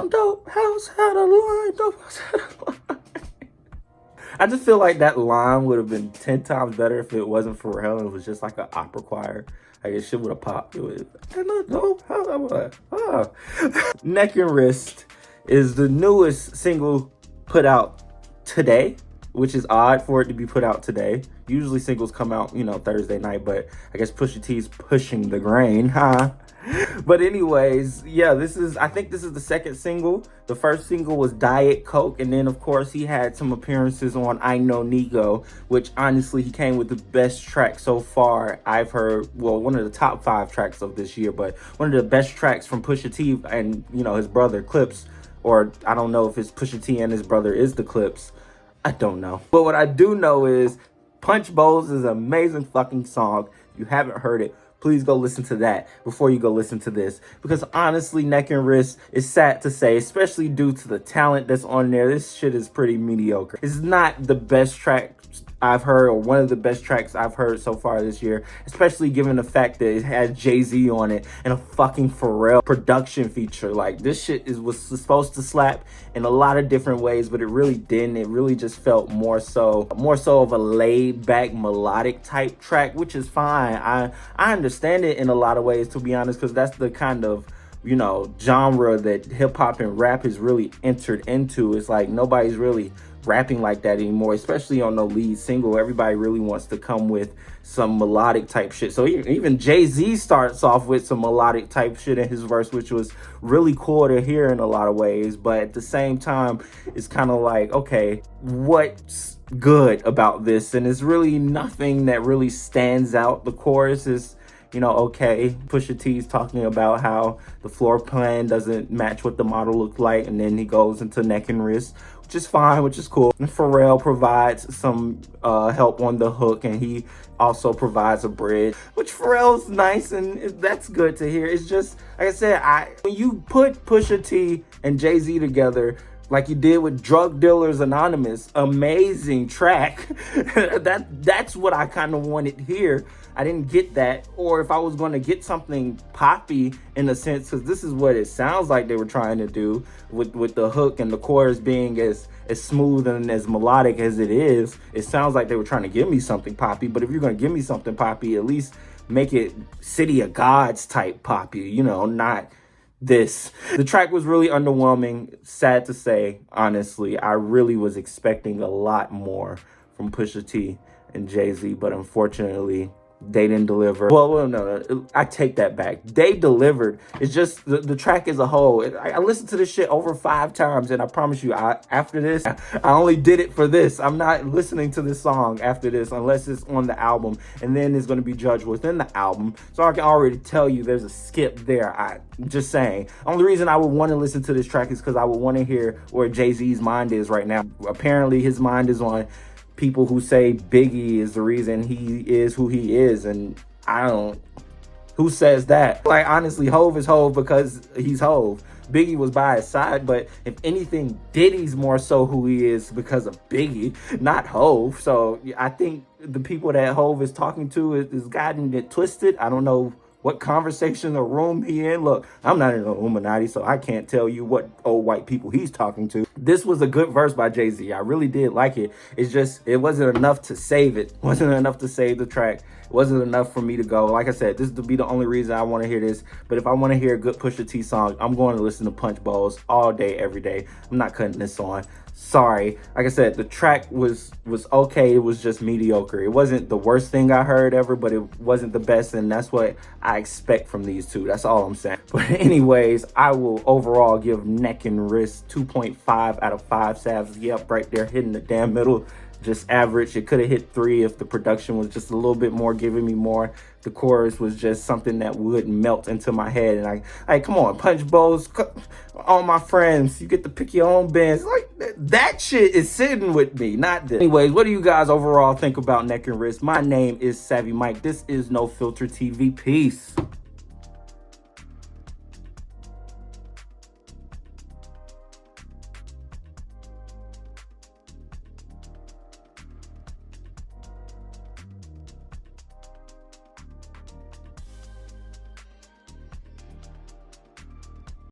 dope house had a line, dope house had a line. I just feel like that line would have been 10 times better if it wasn't for Pharrell and it was just like an opera choir. Like, it shit would have popped. It would. Neck and Wrist is the newest single put out today, which is odd for it to be put out today. Usually singles come out, Thursday night, but I guess Pusha T's pushing the grain, huh? But anyways, yeah, I think this is the second single. The first single was Diet Coke, and then of course he had some appearances on I Know Nigo, which honestly he came with the best track so far I've heard. Well, one of the top 5 tracks of this year, but one of the best tracks from Pusha T and his brother Clips, or I don't know if it's Pusha T and his brother is the Clips. I don't know. But what I do know is Punch Bowls is an amazing fucking song. If you haven't heard it, please go listen to that before you go listen to this. Because honestly, Neck and Wrist is sad to say, especially due to the talent that's on there. This shit is pretty mediocre. It's not the best track I've heard, or one of the best tracks I've heard so far this year, especially given the fact that it has Jay-Z on it and a fucking Pharrell production feature. Like, this shit was supposed to slap in a lot of different ways, but it really didn't. It really just felt more so of a laid back melodic type track, which is fine. I understand it in a lot of ways, to be honest, because that's the kind of genre that hip hop and rap has really entered into. It's like nobody's really rapping like that anymore, especially on the lead single. Everybody really wants to come with some melodic type shit. So even Jay-Z starts off with some melodic type shit in his verse, which was really cool to hear in a lot of ways. But at the same time, it's kind of like, okay, what's good about this? And it's really nothing that really stands out. The chorus is okay. Pusha T's talking about how the floor plan doesn't match what the model looked like, and then he goes into Neck and Wrist, which is fine, which is cool. And Pharrell provides some help on the hook, and he also provides a bridge, which Pharrell's nice, and that's good to hear. It's just, like I said, when you put Pusha T and Jay-Z together, like you did with Drug Dealers Anonymous, amazing track. That's what I kind of wanted here. I didn't get that. Or if I was going to get something poppy in a sense, because this is what it sounds like they were trying to do with the hook and the chorus being as smooth and as melodic as it is. It sounds like they were trying to give me something poppy. But if you're going to give me something poppy, at least make it City of Gods type poppy, not this. The track was really underwhelming, sad to say, honestly. I really was expecting a lot more from Pusha T and Jay-Z, but unfortunately, they didn't deliver. Well, no, I take that back. They delivered. It's just the track as a whole. I listened to this shit over 5 times, and I promise you, after this, I only did it for this. I'm not listening to this song after this unless it's on the album, and then it's going to be judged within the album. So I can already tell you there's a skip there. I'm just saying. Only reason I would want to listen to this track is because I would want to hear where Jay-Z's mind is right now. Apparently, his mind is on people who say Biggie is the reason he is who he is, and who says that? Like, honestly, Hove is Hove because he's Hove. Biggie was by his side, but if anything, Diddy's more so who he is because of Biggie, not Hove. So I think the people that Hove is talking to is gotten it twisted. I don't know what conversation or room he in. Look, I'm not in the Illuminati, so I can't tell you what old white people he's talking to. This was a good verse by Jay-Z. I really did like it. It's just, it wasn't enough to save it. It wasn't enough to save the track. It wasn't enough for me to go. Like I said, this would be the only reason I want to hear this. But if I want to hear a good Pusha T song, I'm going to listen to Punch Bowls all day, every day. I'm not cutting this on. Sorry. Like I said, the track was okay. It was just mediocre. It wasn't the worst thing I heard ever, but it wasn't the best, and that's what I expect from these two. That's all I'm saying. But anyways, I will overall give Neck and Wrist 2.5 out of 5 salves. Yep, right there, hitting the damn middle. Just average. It could have hit 3 if the production was just a little bit more, giving me more. The chorus was just something that would melt into my head. And come on, Punch Bowls, all my friends, you get to pick your own bands. Like, that shit is sitting with me, not this. Anyways, what do you guys overall think about Neck and Wrist? My name is Savvy Mike. This is No Filter TV. Peace.